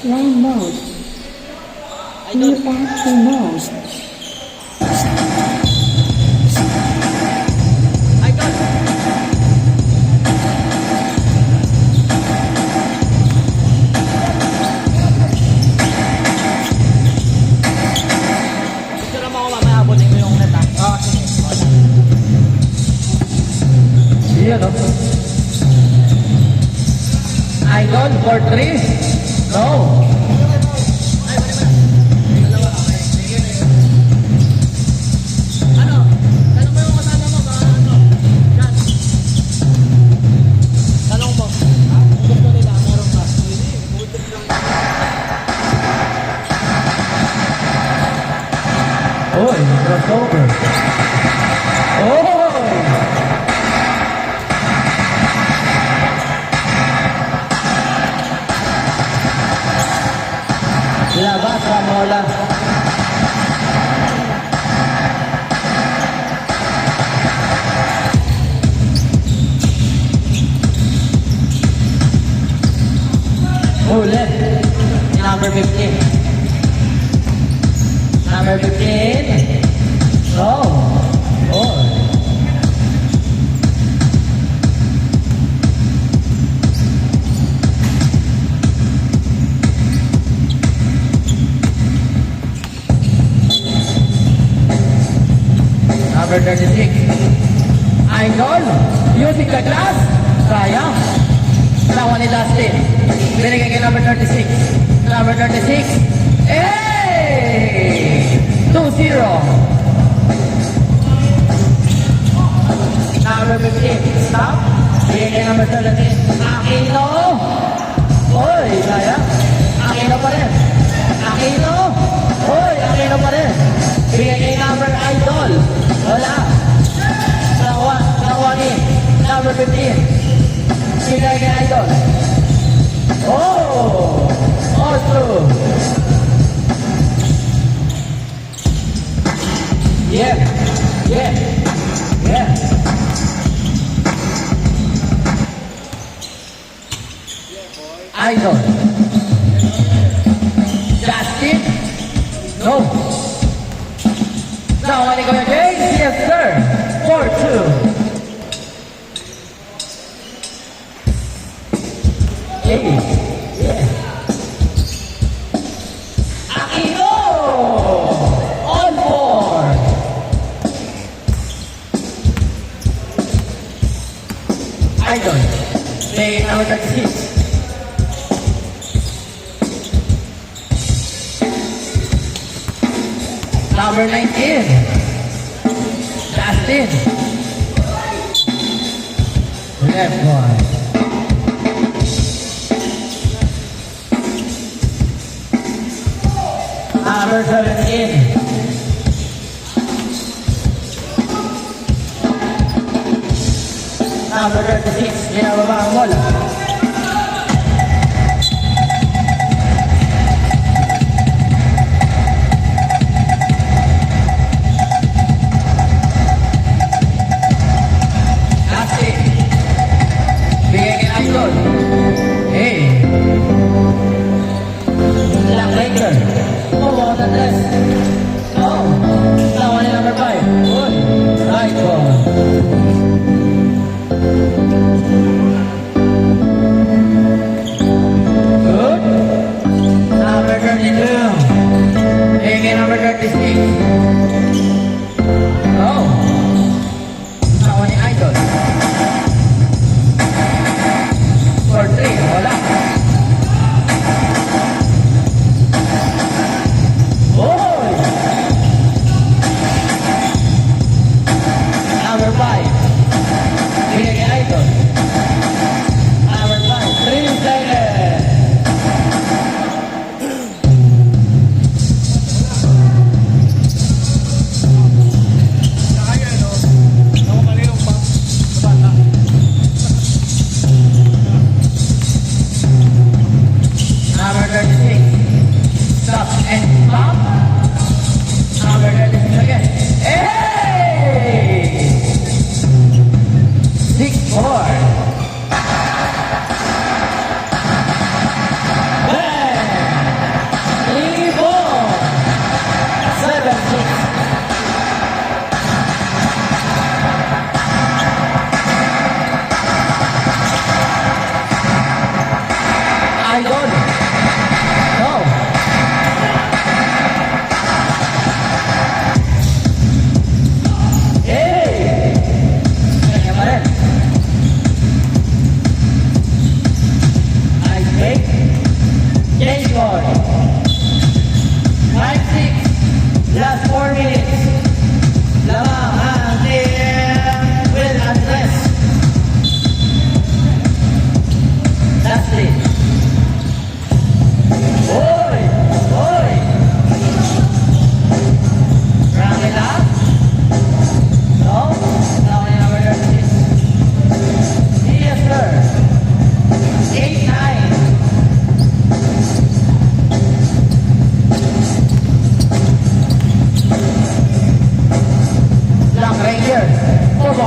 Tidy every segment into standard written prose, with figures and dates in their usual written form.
Land mode. New battery mode. Yan, no? Idol for 3? No. Ano? Tanong mo yung kasama mo ba ano? Yan. Tanong mo. Kung gusto nila, meron ka. Oy, crossover. Oh! Labas, Ramola. Ulit. Number 15. Number 15. No. Oh. Number 36. Idol. Using the glass. Sayang. Tawa ni Dustin. Binigay kay number 36. Number 36. Hey! 2-0. Number 15. Stop. Binigay kay number 17. Aquino. Oy, sayang. Aquino pa rin. Aquino. Oy, Aquino pa rin. Binigay kay number Idol. Wala. Nakuha ni number 15. Binigay kay Idol. Oh! All through. Yeah. Yeah. Yeah. Idol. Justin. No. Now, when you go again, yes, sir. 4-2. Hey. Yeah. Aquino! On board. Idol. Play number 36. Number 19. Justin. Left one. Number 17. Number 36. Binababa ang bola. Hey. Black Ranger. Oh, what a dress. Oh. Tawa ni number 5. Good. Right ball.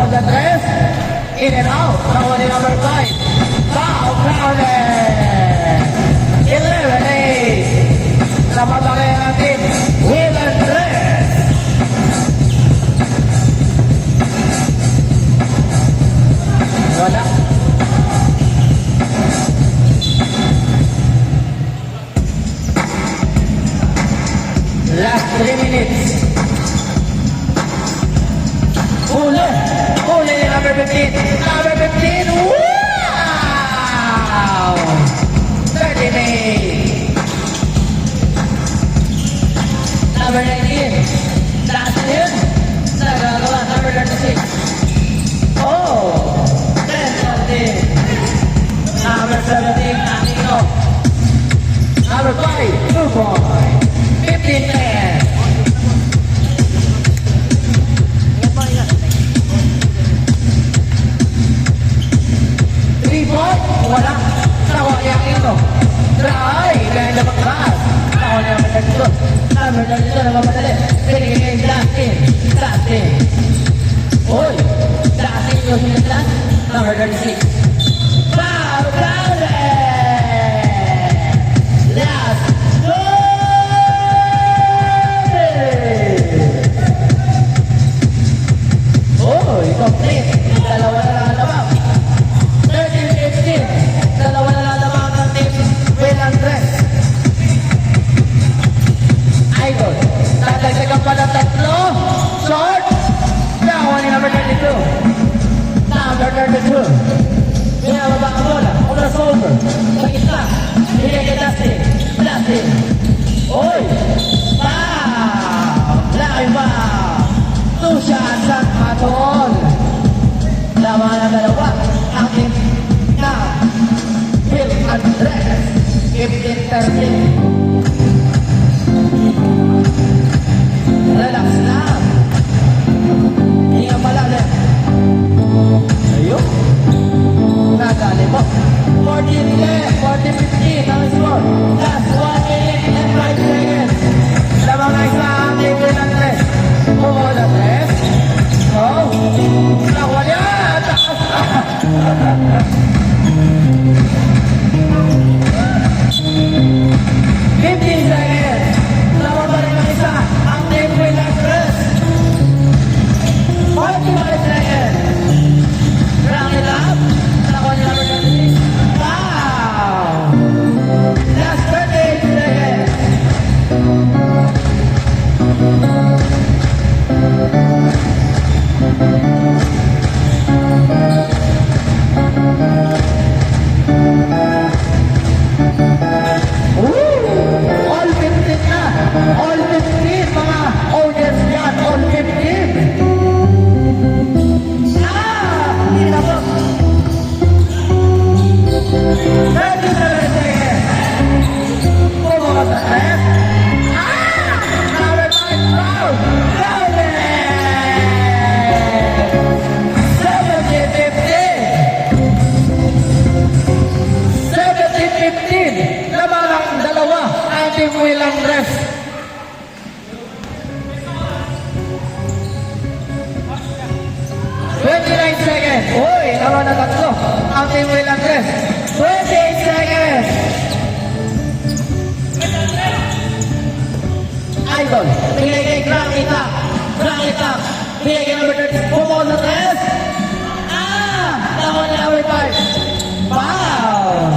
Como the tres. In and out. Now on the number 5. Foul counted. 11-8. Napatake ang team. Will and tres. Wala. Last 3 minutes. Huli. Huli ni number 15. Number 15. Wow! 38. Number 19. Last year. Nagagawa. Number 36. Oh! 10-13. Number 17. Anino. Number 5. 2 point. 15-10. Wala. Nakuha niya ang ito. Try. Kaya na mag-pass. Nakuha niya ang matagito. Number 32 na mamadali. Pinigay kay Dustin. Dustin. Uy. Dustin yung sinaslas. Number 36. Foul counted. Last. Uy. Complete. Dalawa na lang naman. 13-15. Dalawa na lang naman ng team Will Andres. Idol. Tatagdagan pa ng 3. Short. Nakuha ni number 32. Number 32. Binababa ang bola. Oras over. Sa gitna. Bigay kay Dustin. Dustin. Uy. Foul. Laki foul. 2 shots ang patol. Laman na dalawa. Ang team na Will Andres. 15-13. Relax lang. Hindi nga malalim. Ayun. Nadali mo. 40-15 ang score. Last 1 minute and 5 seconds. Lamang na isa ang team Will Andres. Pumola 3. Go. Nakuha niya. Taas. 15 seconds. Laban pa rin ang isa. Ang team Will Andres. 45 seconds. Round it up. Nakuha niya number 26. Wow! Last 38 seconds. All 15 na. All 15 mga audience yan. All 15. Hindi na po. 37 seconds. Pumunta sa left. Number 5 foul. Foul it. 70-15. Laban ang dalawa. Ang team Will Andres. Seconds. Uy, naman na 3. Ang team Will Andres. 28 seconds. Idol. Bigay kay Granita. Granita. Bigay kay number 30. Pumol na 3. Nakuha na number 5. Wow.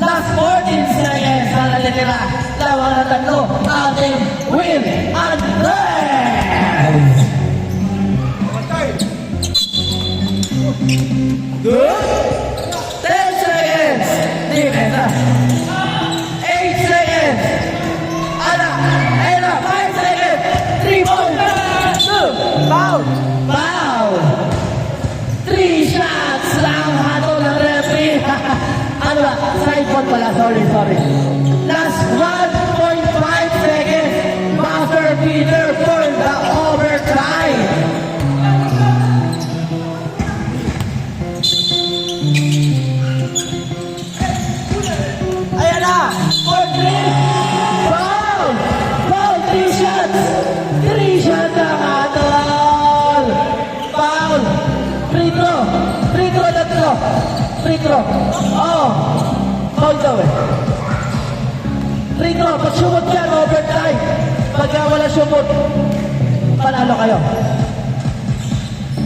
Last 14 seconds na natitira. Lawan na 3. Ang team Will Andres. Good. 10 seconds. Defense. 8 seconds. Ana. 5 seconds. 3 points. 2. Foul. Foul. 3 shots lang hatol ng referee. Ano ba? Side point pala. Sorry. Last 1.5 seconds. Master Peter for the overtime. Ayan na! For 3! Foul! Foul! 3 shots! 3 shots ang atol! Foul! throw. Oh, foul daw eh. Free throw, pag sumot yan, overtime. Pagka wala sumot, panalo kayo.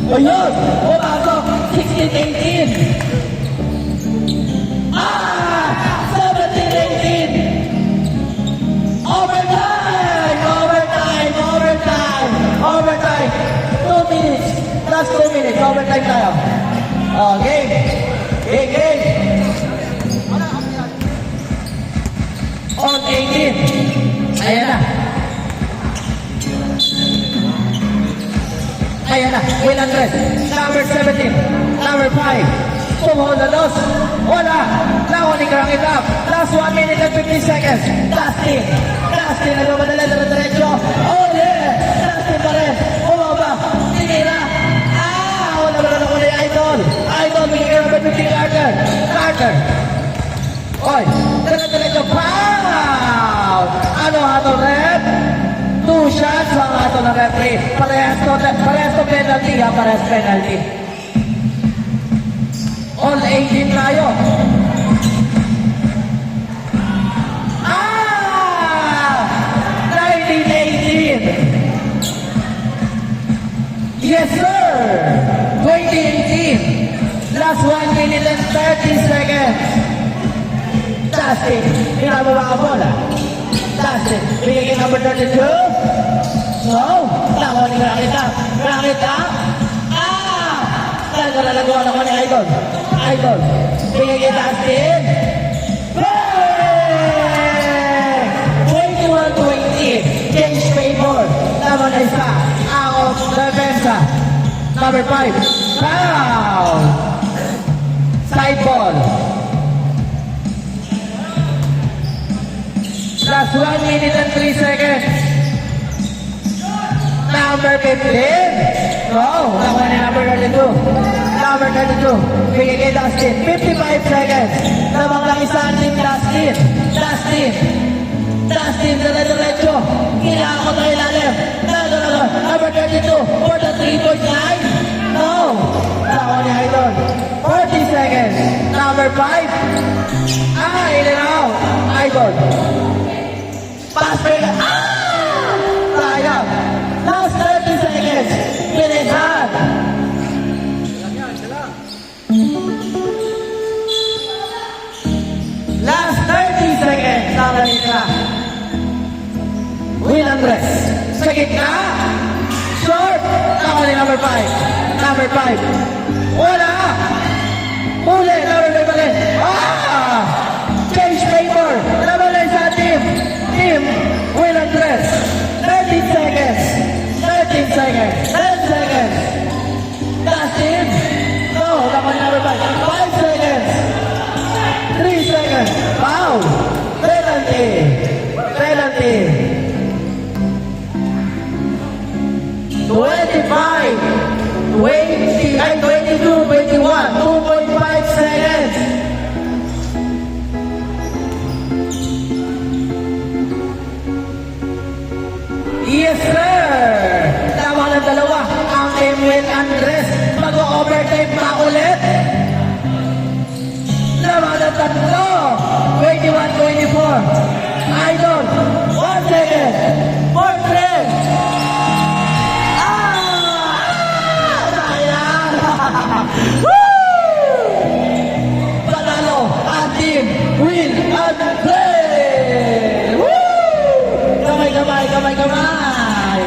Ayun, pumasok, 16-18. Ah, 17-18. Overtime, overtime, overtime, overtime. 2 minutes, last 2 minutes, overtime tayo. Oh, game, game, game. On 18. Ayan na. Ayan na, Will Andres. Number 17. Number 5. Tumahon na dos. Wala. Now, nikarang it up. Last 1 minute and 50 seconds. Dustin. Dustin, nagmamadala na diretso. Oh, yeah. Dustin pa rin. Bumaba. Tinira. Ah, wala ba na ako na yung Idol. Idol, bigyan ka ng 50 Carter. Carter. Oy, diretso. Foul! Ano ato, rep? 2 shots ang ato ng referee. Parehas to penalty, ha? Parehas penalty. All 18 tayo. Ah! 19-18. Yes, sir! 20-18. Last 1 minute and 30 seconds. Dustin, pinababa ka bola. Dustin, bigay number 32. So, tama ni Rakita. Rakita. Ah! Naglalagawa ako ni Idol. Idol, bigay kay Dustin. Bang! 21-20. Change favor. Tama na isa. Out of defensa. Number 5. Foul! Side ball. Last 1 minute and 3 seconds. Number 15. Oh, tama ni number 32. Number 32. Bigay kay Dustin. 55 seconds. Namang lang isa ang team Dustin. Dustin. Dustin, diretso. Kinakot ang ilalim. Number 32. For the 3-point line. No. Tama ni Idol. 40 seconds. Number 5. Ah, in and out. Idol. Pass break. Ah! Sayang. Last 30 seconds. Pinisan. Last 30 seconds. Tama nila. Will Andres. Sa gitna. Short. Tama ni number 5. Number 5. Wala. Huli. Number 5 pa rin. Ah! Change paper. Nabalay sa team. Team Will Andres. 30 seconds. 13 seconds. 10 seconds. Dustin. No, tama ni number 5. 5 seconds. 3 seconds. Foul. Penalty. Penalty. 25. 22, 21. 2.5 seconds. Yes, sir! Tama ng dalawa. Ang Will Andres. Mag-overtime pa ulit. Tama ng tatlo. 21-24. Idol. 1 second. 4 3. Sayang! Woo! Panalo ang team Will Andres! Woo! Kamay, kamay, kamay, kamay!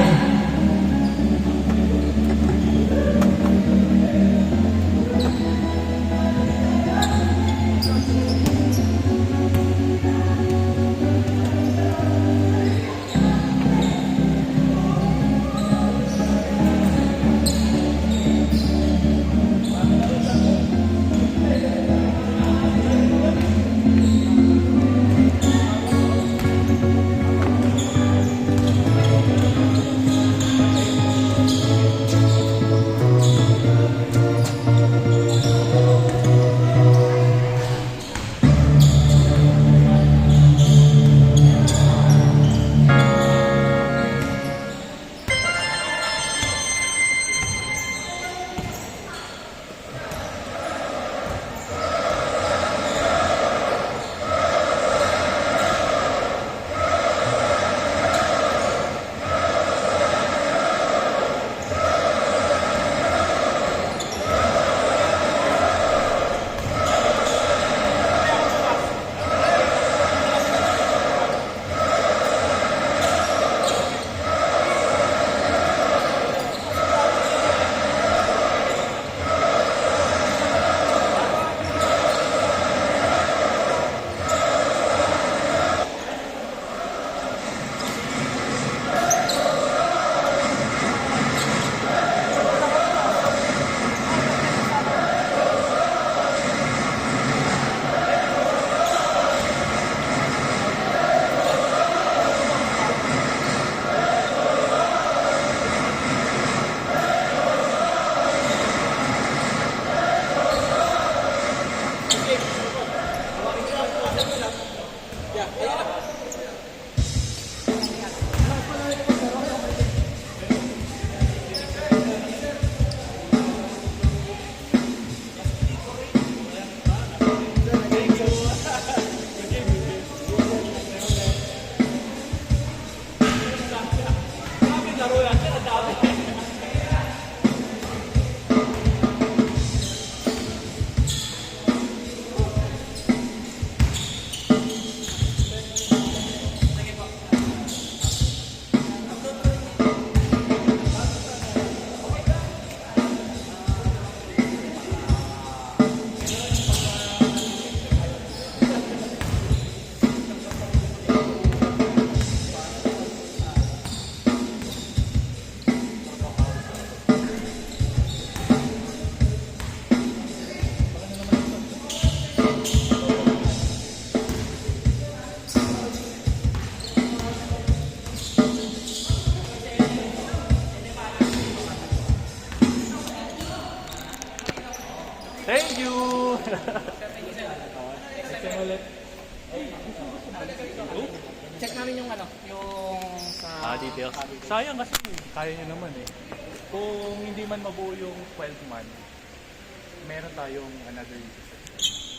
Thank you! Check namin yung ano, yung sa... Details. Sayang kasi kaya nyo naman eh. Kung hindi man mabuo yung 12 month, meron tayong another